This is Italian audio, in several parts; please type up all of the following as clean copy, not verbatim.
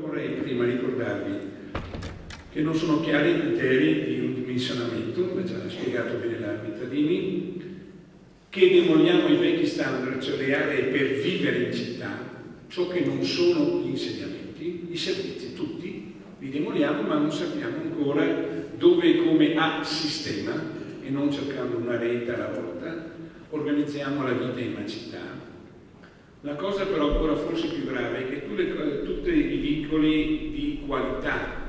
vorrei prima ricordarvi che non sono chiari i criteri di un dimensionamento, l'ha già spiegato bene la Vittadini, che demoliamo i vecchi standard, cioè le aree per vivere in città, ciò che non sono gli insediamenti, i servizi, tutti, li demoliamo, ma non sappiamo ancora dove e come a sistema, e non cercando una rete alla volta, organizziamo la vita in una città. La cosa però ancora forse più grave è che tutti i vincoli di qualità,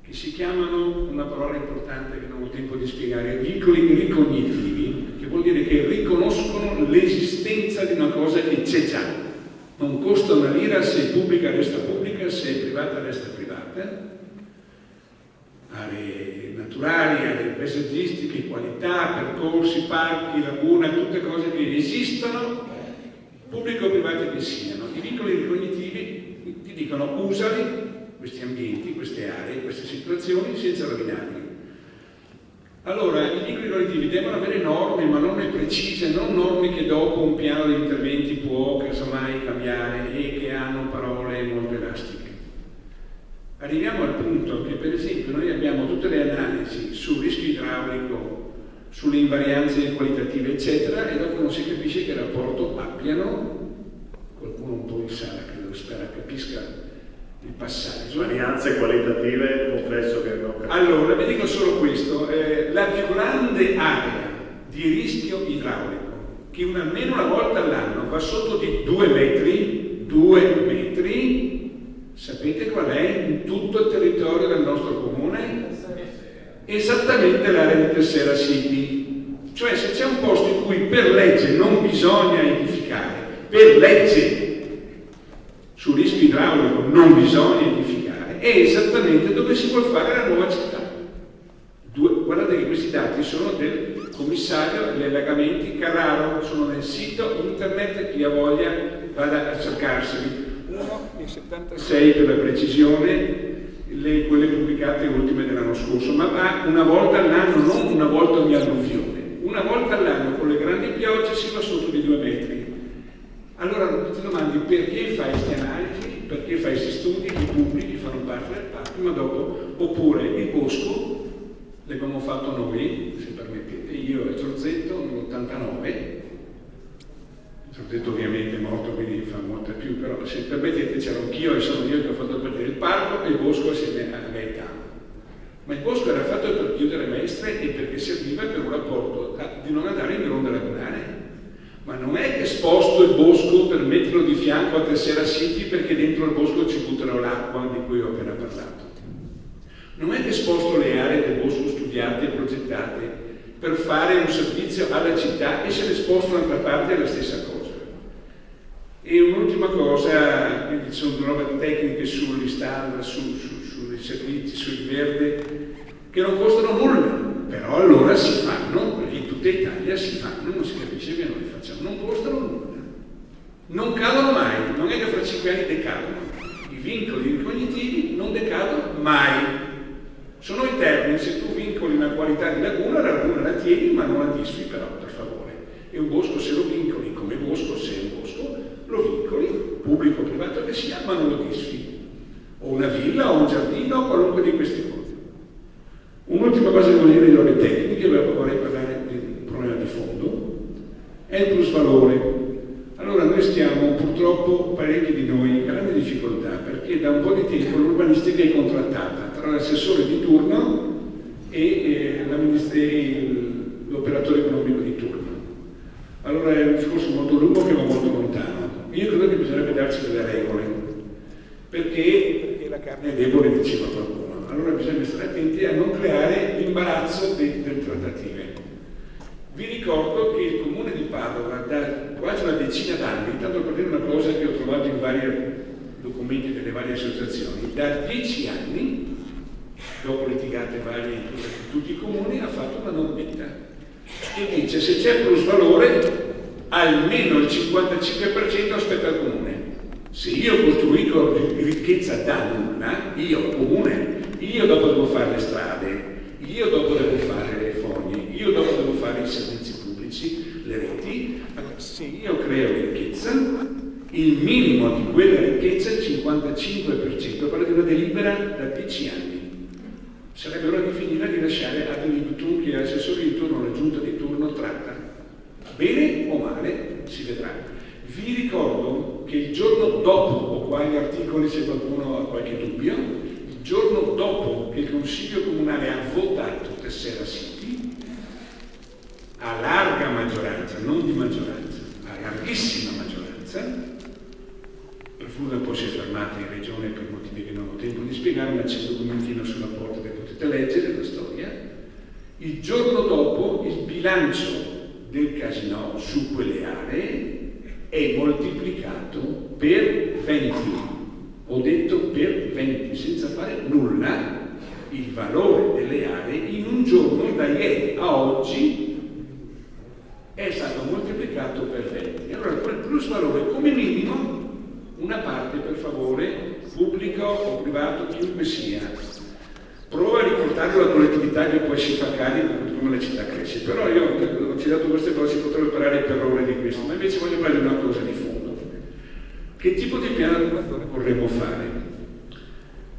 che si chiamano, una parola importante che non ho tempo di spiegare, vincoli ricognitivi, che vuol dire che riconoscono l'esistenza di una cosa che c'è già. Non costa una lira, se è pubblica resta pubblica, se è privata resta privata. Aree naturali, aree paesaggistiche, qualità, percorsi, parchi, lagune, tutte cose che esistono, pubblico o private che siano. I vincoli ricognitivi ti dicono usali questi ambienti, queste aree, queste situazioni senza rovinarli. Allora, i vincoli ricognitivi devono avere norme, ma norme precise, non norme che dopo un piano di interventi può casomai cambiare e che hanno parole molto elastiche. Arriviamo al punto che, per esempio, noi abbiamo tutte le analisi sul rischio idraulico, sulle invarianze qualitative, eccetera, e dopo non si capisce che rapporto abbiano, qualcuno un po' in sala, credo, spera capisca il passaggio. Varianze qualitative, confesso che non capisco. Allora, vi dico solo questo, la più grande area di rischio idraulico, che almeno una volta all'anno va sotto di 2 metri, sapete qual è in tutto il territorio del nostro comune? Esattamente l'area di Tessera City. Cioè, se c'è un posto in cui per legge non bisogna edificare, per legge sul rischio idraulico non bisogna edificare, è esattamente dove si vuole fare la nuova città. Guardate che questi dati sono del commissario degli allagamenti Carraro, sono nel sito internet, chi ha voglia vada a cercarseli. 1,76 per la precisione, quelle pubblicate ultime dell'anno scorso, ma va una volta all'anno, non una volta ogni alluvione. Una volta all'anno con le grandi piogge si va sotto di 2 metri. Allora ti domandi perché fai queste analisi, perché fai questi studi, i pubblici fanno parte del parco, ma dopo, oppure il bosco, l'abbiamo fatto noi, se permettete, io e Giorzetto nell'89, Giorzetto ovviamente è morto, quindi fa molta più, però se permettete c'ero anch'io e sono io che ho fatto perdere il parco e il bosco assieme a Gaetano. Ma il bosco era fatto per chiudere Mestre e perché serviva per un rapporto di non andare in gronda lagunare. Ma non è che sposto il bosco per metterlo di fianco a Tessera City perché dentro il bosco ci butterò l'acqua di cui ho appena parlato. Non è che sposto le aree del bosco studiate e progettate per fare un servizio alla città e se le sposto da un'altra parte è la stessa cosa. E un'ultima cosa, quindi ci sono nuove tecniche sugli standard, sui servizi, sul verde, che non costano nulla. Però allora si fanno, perché in tutta Italia si fanno, non si capisce che noi facciamo, non costano nulla. Non cadono mai, non è che fra 5 anni decadono. I vincoli cognitivi non decadono mai. Sono eterni, se tu vincoli una qualità di laguna, la laguna la tieni, ma non la disfi però, per favore. E un bosco se lo vincoli, come bosco, se è un bosco, lo vincoli, pubblico o privato che sia, ma non lo disfi. O una villa, o un giardino, o qualunque di queste cose. Un'ultima cosa che voglio dire delle tecniche, vorrei parlare di un problema di fondo, è il plusvalore. Allora noi stiamo, purtroppo, parecchi di noi in grande difficoltà, perché da un po' di tempo l'urbanistica è contrattata tra l'assessore di turno e l'operatore economico di turno. Allora è un discorso molto lungo che va molto lontano. Io credo che bisognerebbe darci delle regole, perché la carne è debole, diceva qualcuno. Allora bisogna stare attenti a non creare l'imbarazzo delle trattative. Vi ricordo che il comune di Padova da quasi una decina d'anni, tanto per dire una cosa che ho trovato in vari documenti delle varie associazioni, da 10 anni, dopo litigate varie in tutti i comuni, ha fatto una normetta che dice se c'è plusvalore almeno il 55% aspetta il comune. Se io costruisco ricchezza da nulla, io comune, io dopo devo fare le strade, io dopo devo fare le fogne, io dopo devo fare i servizi pubblici, le reti. Se io creo ricchezza, il minimo di quella ricchezza, il 55%, parla di una delibera da 10 anni. Sarebbe ora di finire di lasciare ad un che l'assessore di turno, la giunta di turno tratta. Bene o male, si vedrà. Vi ricordo che il giorno dopo, o qua gli articoli se qualcuno ha qualche dubbio, il giorno dopo che il Consiglio Comunale ha votato Tessera City, a larga maggioranza, non di maggioranza, a larghissima maggioranza, Fulda poi si è fermata in regione per motivi che non ho tempo di spiegare, ma c'è un documentino sulla porta che potete leggere, la storia. Il giorno dopo il bilancio del Casinò su quelle aree è moltiplicato per 20. Ho detto per 20, senza fare nulla, il valore delle aree in un giorno da ieri a oggi è stato moltiplicato per 20. Allora quel plus valore come minimo una parte, per favore, pubblico o privato, chiunque sia, prova a riportarlo alla collettività che poi si fa carico come la città cresce. Però io ho citato queste cose, si potrebbero parlare per ore di questo, ma invece voglio parlare di una cosa di fondo. Che tipo di piano vorremmo fare?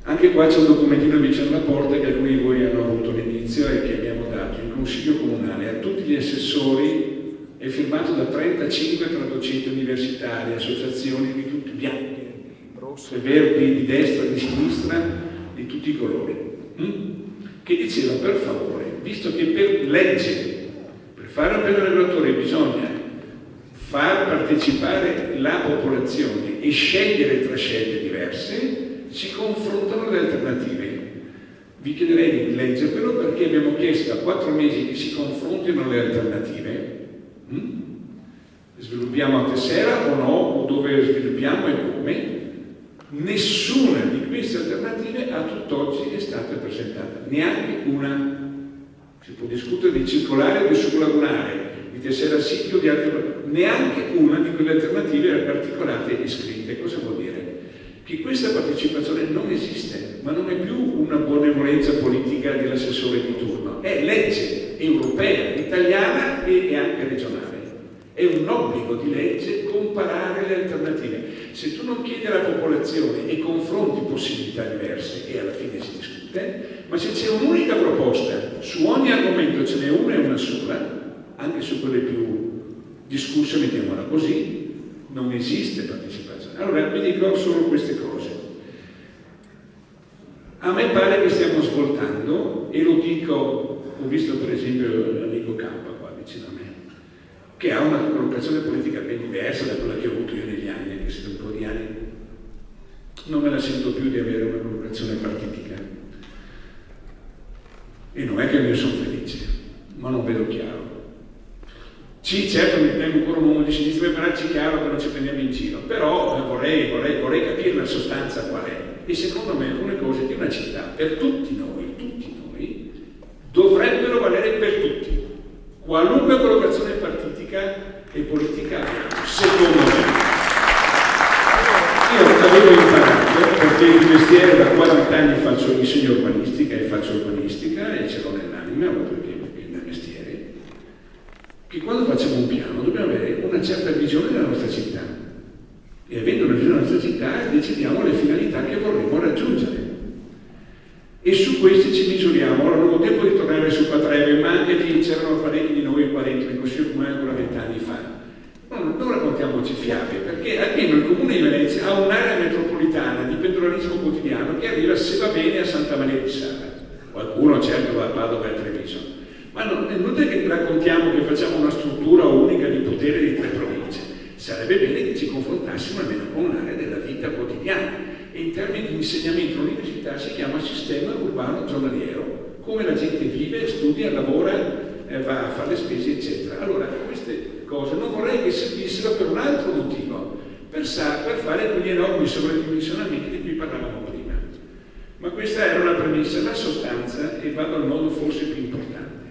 Anche qua c'è un documentino vicino alla porta che alcuni di voi hanno avuto all'inizio e che abbiamo dato in Consiglio Comunale a tutti gli assessori. È firmato da 35 tra docenti universitari, associazioni di tutti, bianche, rosse, verdi, di destra, di sinistra, di tutti i colori, che diceva per favore, visto che per legge, per fare un piano regolatore bisogna far partecipare la popolazione e scegliere tra scelte diverse, si confrontano le alternative. Vi chiederei di leggervelo perché abbiamo chiesto da 4 mesi che si confrontino le alternative. Sviluppiamo a Tessera o no, o dove sviluppiamo e come. Nessuna di queste alternative a tutt'oggi è stata presentata, neanche una. Si può discutere di circolare o di sublagunare, di Tessera City o di altre, neanche una di quelle alternative articolate e scritte. Cosa vuol dire? Che questa partecipazione non esiste, ma non è più una benevolenza politica dell'assessore di turno, è legge europea, italiana e anche regionale. È un obbligo di legge comparare le alternative. Se tu non chiedi alla popolazione e confronti possibilità diverse, e alla fine si discute, ma se c'è un'unica proposta, su ogni argomento ce n'è una e una sola, anche su quelle più discusse, mettiamola così, non esiste partecipazione. Allora vi dico solo queste cose. A me pare che stiamo svoltando, e lo dico, ho visto per esempio l'amico Campa qua vicino a me, che ha una collocazione politica ben diversa da quella che ho avuto io negli anni, anche se da un po' di anni non me la sento più di avere una collocazione partitica. E non è che io sono felice, ma non vedo chiaro. Sì, certo, mi tengo ancora un uomo di sinistra per parlarci chiaro che non ci prendiamo in giro, però vorrei capire la sostanza qual è. E secondo me alcune cose di una città, per tutti noi, dovrebbero valere per tutti. Qualunque collocazione partitica e politica, secondo me. Io avevo imparato, perché di mestiere da 40 anni insegno urbanistica e faccio urbanistica e ce l'ho nell'anima, perché è il mio mestiere, che quando facciamo un piano dobbiamo avere una certa visione della nostra città. E avendo una visione della nostra città decidiamo le finalità che vorremmo raggiungere. E su questi ci misuriamo. Ora non ho tempo di tornare su Patreve, ma anche lì c'erano parecchi di noi qua dentro, in Consiglio Comunale ancora 20 anni fa. Non raccontiamoci fiabe, perché almeno il Comune di Venezia ha un'area metropolitana di pendolarismo quotidiano che arriva, se va bene, a Santa Maria di Sala. Qualcuno certo va a Padova e a Treviso. Ma non è che raccontiamo che facciamo una struttura unica di potere di 3 province. Sarebbe bene che ci confrontassimo almeno con un'area della vita quotidiana. E in termini di insegnamento all'università si chiama sistema urbano giornaliero, come la gente vive, studia, lavora, va a fare le spese, eccetera. Allora, queste cose non vorrei che servissero per un altro motivo, per fare quegli enormi sovradimensionamenti di cui parlavamo prima. Ma questa era una premessa. La sostanza, e vado al nodo forse più importante.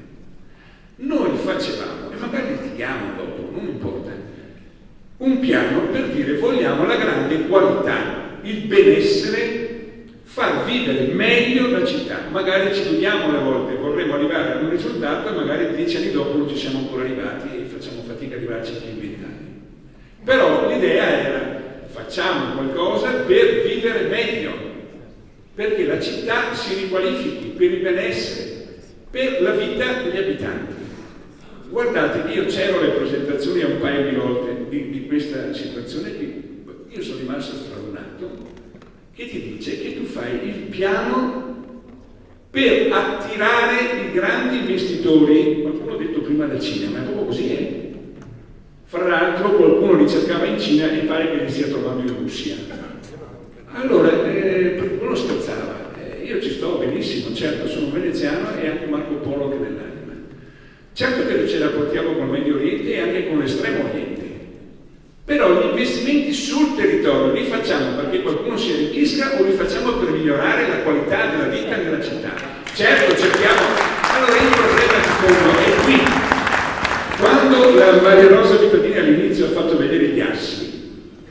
Noi facevamo, e magari litighiamo dopo, non importa, un piano per dire vogliamo la grande qualità, il benessere, far vivere meglio la città. Magari ci dobbiamo alle volte, vorremmo arrivare a un risultato e magari 10 anni dopo non ci siamo ancora arrivati e facciamo fatica ad arrivarci anche in 20 anni. Però l'idea era facciamo qualcosa per vivere meglio, perché la città si riqualifichi per il benessere, per la vita degli abitanti. Guardate, io c'ero alle presentazioni un paio di volte di questa situazione che io sono rimasto stralunato, che ti dice che tu fai il piano per attirare i grandi investitori. Qualcuno ha detto prima la Cina, ma è proprio così, Fra l'altro qualcuno li cercava in Cina e pare che li stia trovando in Russia. Allora, uno scherzava, io ci sto benissimo, certo sono veneziano e anche Marco Polo che nell'anima. Certo che ce la portiamo con il Medio Oriente e anche con l'Estremo Oriente. Però gli investimenti sul territorio li facciamo perché qualcuno si arricchisca o li facciamo per migliorare la qualità della vita nella città? Certo, cerchiamo. Allora il problema di fondo è qui. Quando la Maria Rosa Vittadini all'inizio ha fatto vedere gli assi,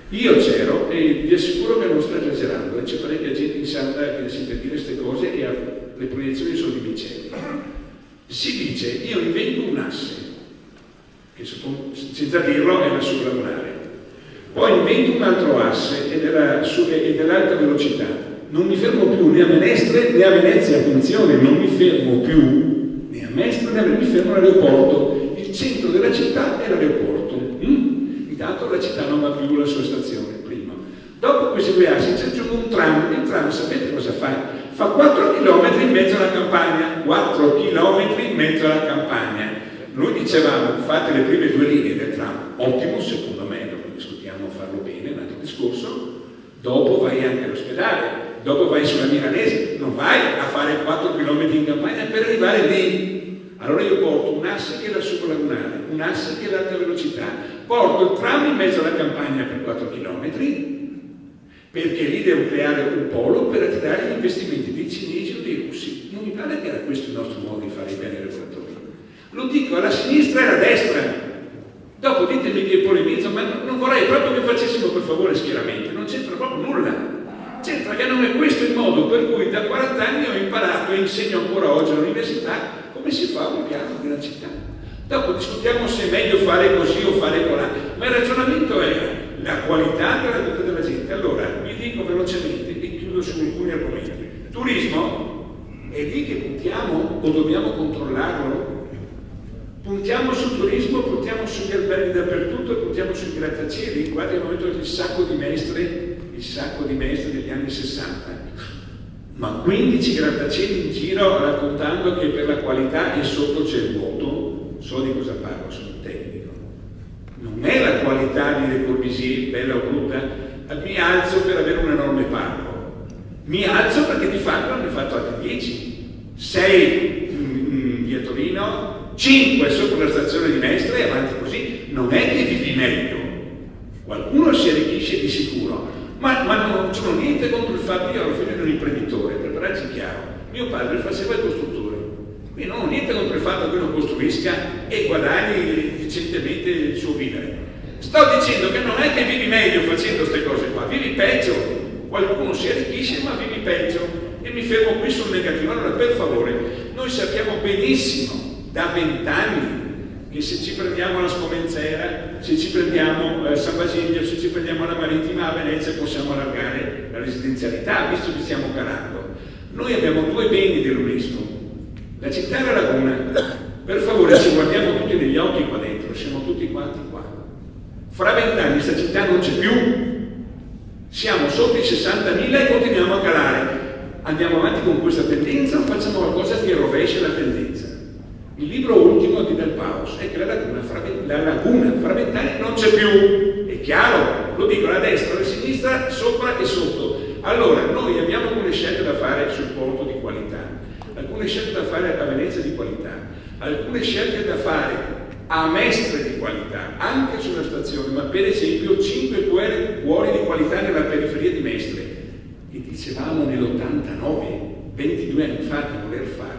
io c'ero e vi assicuro che non sto esagerando, c'è parecchia gente in sala che sente dire queste cose e le proiezioni sono di Micelli. Si dice, io invento un asse, che senza dirlo è la sublunare. Poi invento un altro asse ed è dell'alta velocità. Non mi fermo più né a Menestre né a Venezia, attenzione, non mi fermo più né a Mestre né a Venezia, mi fermo all'aeroporto. Il centro della città è l'aeroporto. Intanto la città non ha più la sua stazione, prima. Dopo questi due assi ci aggiungo un tram. Il tram sapete cosa fa? Fa 4 km in mezzo alla campagna. 4 km in mezzo alla campagna. Noi dicevamo, fate le prime 2 linee del tram. Ottimo, secondo me. Discutiamo farlo bene, un altro discorso. Dopo vai anche all'ospedale, dopo vai sulla Milanese, non vai a fare 4 km in campagna per arrivare lì. Allora io porto un asse che è la supralagunare, un asse che è l'alta velocità, porto il tram in mezzo alla campagna per 4 km, perché lì devo creare un polo per attirare gli investimenti dei cinesi o dei russi. Non mi pare che era questo il nostro modo di fare i piani regolatori. Lo dico alla sinistra e alla destra. Dopo ditemi che polemizzo, ma non vorrei proprio che facessimo per favore schieramenti, non c'entra proprio nulla. C'entra che non è questo il modo per cui da 40 anni ho imparato e insegno ancora oggi all'università come si fa un piano della città. Dopo discutiamo se è meglio fare così o fare colà, ma il ragionamento è la qualità della vita della gente. Allora, vi dico velocemente e chiudo su alcuni argomenti. Turismo, è lì che puntiamo o dobbiamo controllarlo? Puntiamo sul turismo, puntiamo sugli alberghi dappertutto, puntiamo sui grattacieli. Guarda il momento del sacco di mestre degli anni 60. Ma 15 grattacieli in giro raccontando che per la qualità e sotto c'è il vuoto. So di cosa parlo, sono tecnico. Non è la qualità di Le Corbusier, bella o brutta, mi alzo per avere un enorme parco. Mi alzo perché di fatto hanno fatto altri 10. 6 via Torino, 5 sopra la stazione di Mestre e avanti così. Non è che vivi meglio. Qualcuno si arricchisce di sicuro, ma non c'è niente contro il fatto. Io ero figlio di un imprenditore, per parlarci chiaro. Mio padre faceva il costruttore. Quindi non ho niente contro il fatto che uno costruisca e guadagni decentemente il suo vivere. Sto dicendo che non è che vivi meglio facendo queste cose qua, vivi peggio. Qualcuno si arricchisce ma vivi peggio. E mi fermo qui sul negativo. Allora, per favore, noi sappiamo benissimo da 20 anni che se ci prendiamo la Scomenzera, se ci prendiamo San Basilio, se ci prendiamo la Marittima a Venezia possiamo allargare la residenzialità, visto che stiamo calando. Noi abbiamo 2 beni dell'UNESCO, la città e la laguna. Per favore, ci guardiamo tutti negli occhi qua dentro, siamo tutti quanti qua. Fra 20 anni questa città non c'è più, siamo sotto i 60.000 e continuiamo a calare. Andiamo avanti con questa tendenza o facciamo qualcosa che rovescia la tendenza? Il libro ultimo di Del Paus è che la laguna fra 20 anni non c'è più. È chiaro, lo dico alla destra, alla sinistra, sopra e sotto. Allora, noi abbiamo alcune scelte da fare sul porto di qualità, alcune scelte da fare a Venezia di qualità, alcune scelte da fare a Mestre di qualità, anche sulla stazione, ma per esempio 5 cuori di qualità nella periferia di Mestre, che dicevamo nell'89, 22 anni fa di voler fare.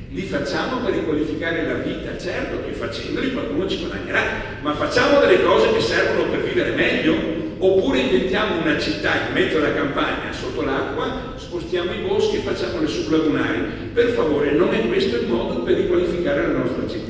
Li facciamo per riqualificare la vita, certo che facendoli qualcuno ci guadagnerà, ma facciamo delle cose che servono per vivere meglio, oppure inventiamo una città in mezzo alla campagna, sotto l'acqua, spostiamo i boschi e facciamo le sublagunari. Per favore, non è questo il modo per riqualificare la nostra città.